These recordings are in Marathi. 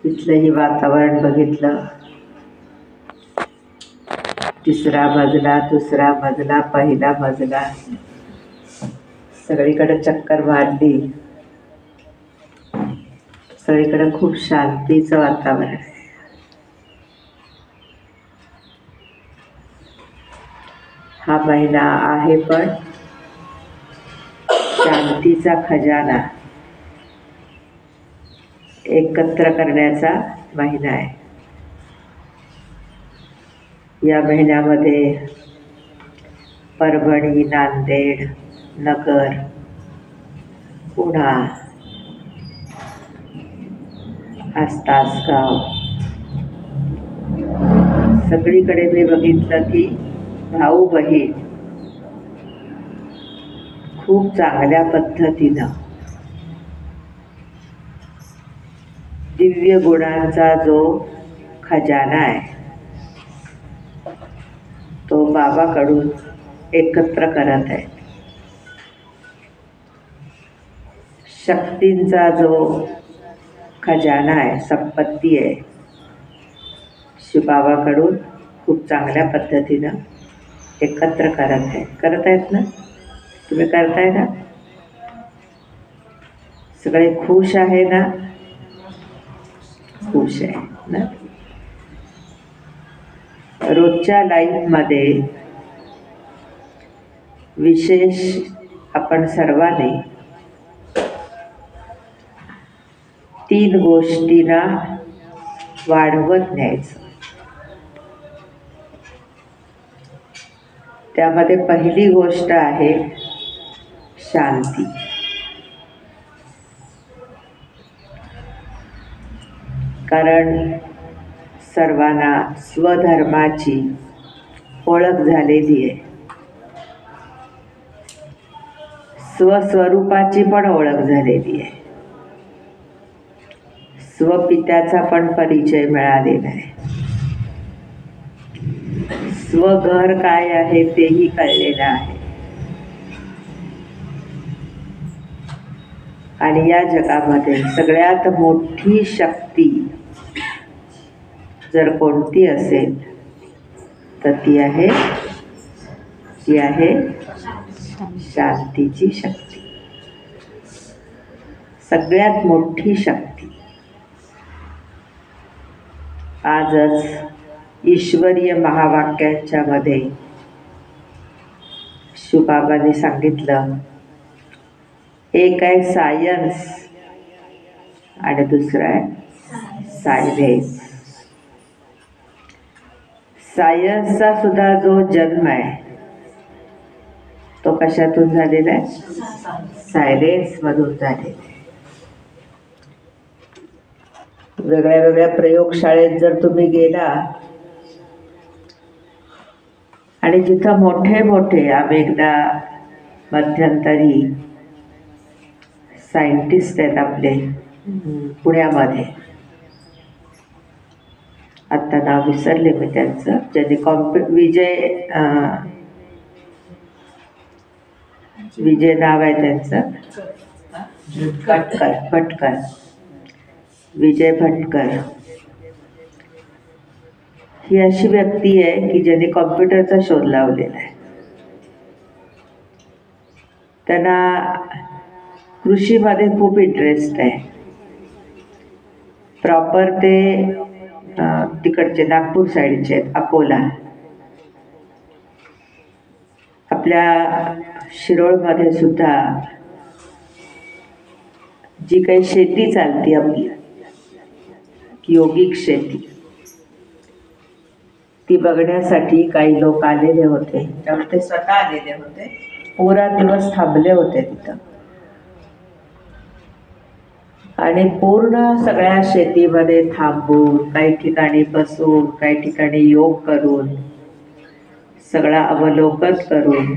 इथलंही वातावरण बघितलं. तिसरा मजला, दुसरा मजला, पहिला मजला, सगळीकडे चक्कर मारली. सगळीकडे खूप शांतीचं वातावरण आहे. हा महिना आहे पण शांतीचा खजाना एकत्र करण्याचा महिना आहे. या महिन्यामध्ये परभणी, नांदेड, नगर, पुणा, तासगाव सगळीकडे मी बघितलं की भाऊ बहीण खूप चांगल्या पद्धतीनं दिव्य गुणांचा जो खजाना आहे तो बाबाकडून एकत्र करत आहे. शक्तींचा जो खजाना आहे, संपत्ती आहे, शिवबाबाकडून खूप चांगल्या पद्धतीनं एकत्र करत आहेत ना. तुम्ही करताय ना? सगळे खुश आहे ना? खुश आहे ना. रोजच्या लाईफमध्ये विशेष आपण सर्वांनी 3 गोष्टींना वाढवत न्यायचं. त्यामध्ये पहिली गोष्ट आहे शांती. कारण सर्वांना स्वधर्माची ओळख झालेली आहे, स्वस्वरूपाची पण ओळख झालेली आहे, स्वपित्याचा पण परिचय मिळालेला आहे, स्वघर काय आहे तेही कळलेलं आहे. आणि या जगामध्ये सगळ्यात मोठी शक्ती जर कोणती असेल तर ती आहे शांतीची शक्ती. सगळ्यात मोठी शक्ती. आजच ईश्वरीय महावाक्यांच्या मध्ये शिवबाबांनी सांगितलं, एक आहे सायन्स आणि दुसरं आहे सायलेन्स. सायन्सचा सुद्धा जो जन्म आहे तो कशातून झालेला आहे? सायलेन्स मधून झालेला आहे. वेगळ्या वेगळ्या प्रयोगशाळेत जर तुम्ही गेला आणि जिथं मोठे मोठे, आम्ही एकदा मध्यंतरी सायंटिस्ट आहेत आपले पुण्यामध्ये, आत्ता नाव विसरले मी त्यांचं, ज्यांनी विजय नाव आहे त्यांचं, भटकर, विजय भटकर. ही अशी व्यक्ती आहे की ज्यांनी कॉम्प्युटरचा शोध लावलेला आहे. त्यांना कृषीमध्ये खूप इंटरेस्ट आहे. प्रॉपर ते तिकडचे नागपूर साईडचे आहेत, अकोला. आपल्या शिरोळमध्ये सुद्धा जी काही शेती चालते आपली योगिक शेती, ती बघण्यासाठी काही लोक आलेले होते. त्यामुळे ते स्वतः आलेले होते, पुरा दिवस थांबले होते तिथं आणि पूर्ण सगळ्या शेतीमध्ये थांबून, काही ठिकाणी बसून, काही ठिकाणी योग करून, सगळा अवलोकन करून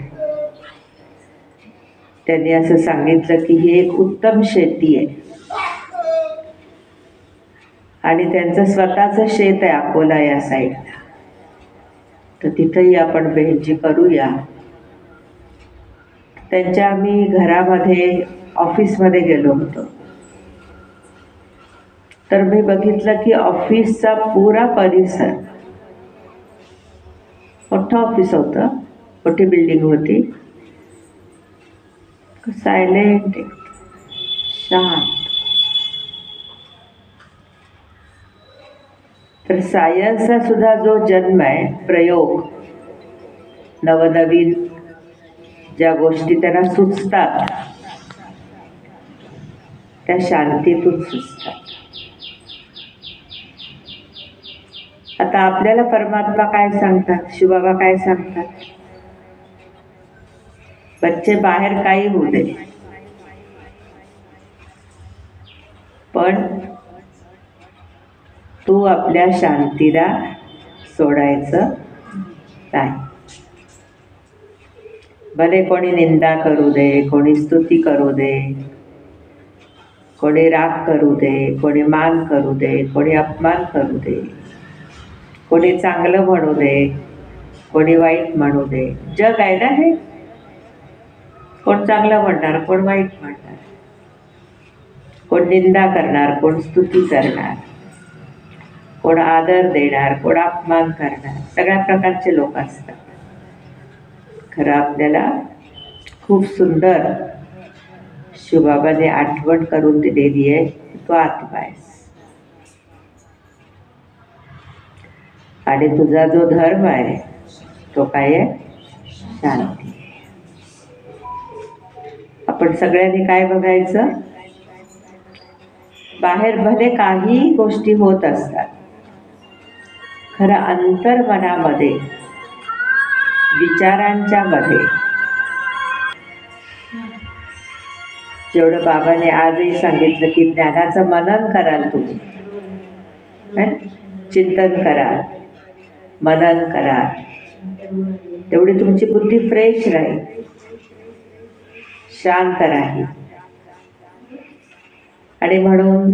त्यांनी असं सांगितलं की ही एक उत्तम शेती आहे. आणि त्यांचं स्वतःचं शेत आहे अकोला या साईडला, तर तिथंही आपण भेट करूया. त्यांच्या आम्ही घरामध्ये, ऑफिसमध्ये गेलो होतो. तर मी बघितलं की ऑफिसचा पुरा परिसर, मोठं ऑफिस होतं, मोठी बिल्डिंग होती, सायलेंट, शांत. तर सायन्सचा सुद्धा जो जन्म आहे, प्रयोग, नवनवीन ज्या गोष्टी त्यांना सुचतात त्या शांतीतून सुचतात. आता आपल्याला परमात्मा काय सांगतात, शिवबाबा काय सांगतात, बच्चे बाहेर काही होऊ दे, पण तू आपल्या शांतीला सोडायचं नाही. भले कोणी निंदा करू दे, कोणी स्तुती करू दे, कोणी राग करू दे, कोणी मान करू दे, कोणी अपमान करू दे, कोणी चांगलं म्हणू दे, कोणी वाईट म्हणू दे. जग आहे ना हे, कोण चांगलं म्हणणार, कोण वाईट म्हणणार, कोण निंदा करणार, कोण स्तुती करणार, कोण आदर देणार, कोण अपमान करणार. सगळ्या प्रकारचे लोक असतात. खरं आपल्याला खूप सुंदर शिवबाबाने आठवण करून दिलेली आहे, तू आत्मा आहेस आणि तुझा जो धर्म आहे तो काय आहे, शांती. आपण सगळ्यांनी काय बघायचं, बाहेर भले काही गोष्टी होत असतात, खरं अंतर्मनामध्ये, विचारांच्या मध्ये जेवढं बाबाने आजही सांगितलं की ज्ञानाचं मनन कराल तुम्ही, चिंतन कराल, मनन कराल, तेवढी तुमची बुद्धी फ्रेश राहील, शांत राहील. आणि म्हणून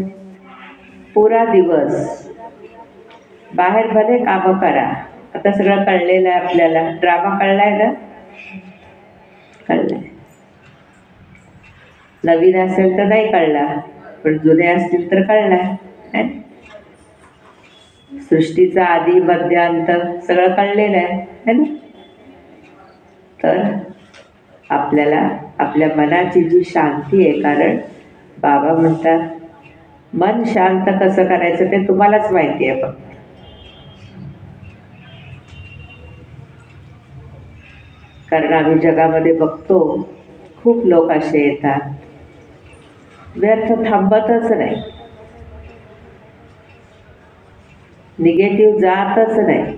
पुरा दिवस बाहेर भले कामं करा. आता सगळं कळलेलं आहे आपल्याला, ड्रामा कळलाय ना, कळलाय. नवीन असेल तर नाही कळला, पण जुने असतील तर कळलाय. सृष्टीचा आधी मध्य अंत सगळं कळलेलं आहे ना. तर आपल्याला आपल्या मनाची जी शांती आहे, कारण बाबा म्हणतात मन शांत कसं करायचं ते तुम्हालाच माहिती आहे. फक्त कारण आम्ही जगामध्ये बघतो खूप लोक असे येतात, व्यर्थ थांबतच नाही, निगेटिव्ह जातच नाही.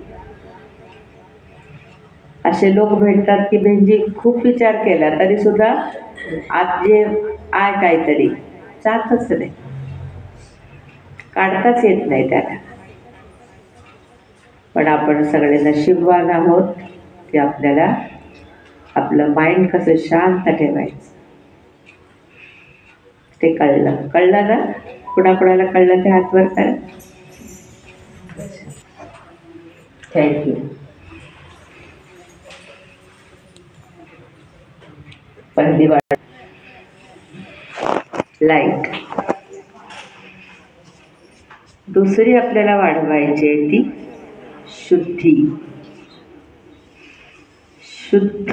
असे लोक भेटतात की बेंजी खूप विचार केला तरी सुद्धा आज जे आहे काहीतरी जातच नाही, काढताच येत नाही त्याला. पण आपण सगळे नशीबवान आहोत की आपल्याला आपलं माइंड कसं शांत ठेवायचं ते कळलं ना. कुणाकुणाला कळलं ते हात वर करा. थँक्यू. पहिली वाट लाईट. दुसरी आपल्याला वाढवायची आहे ती शुद्धी, शुद्ध.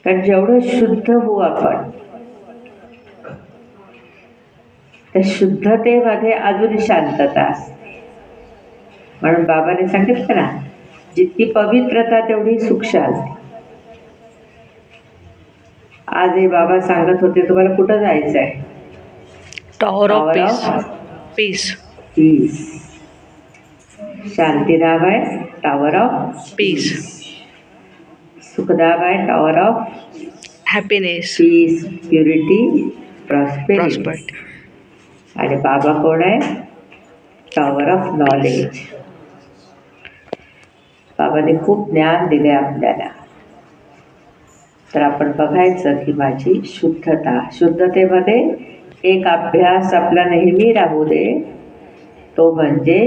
कारण जेवढं शुद्ध होऊ आपण, त्या शुद्धतेमध्ये अजून शांतता असते. म्हणून बाबाने सांगितलं ना, जितकी पवित्रता तेवढी सुख शांती. आज हे बाबा सांगत होते तुम्हाला कुठं जायचं आहे, tower of peace. Peace. Shantidham आहे टॉवर ऑफ पीस. सुखधाम आहे tower of happiness. Peace, purity, prosperity. आणि बाबा कोण आहे, टॉवर ऑफ नॉलेज. बाबाने खूप ज्ञान दिले आपल्याला. तर आपण बघायचं की माझी शुद्धता, शुद्धतेमध्ये एक अभ्यास आपला नेहमी राहू दे, तो म्हणजे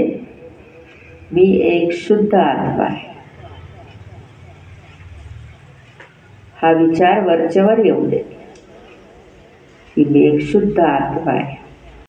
मी एक शुद्ध आत्मा आहे. हा विचार वरचेवर येऊ दे. की मी एक शुद्ध आत्मा आहे.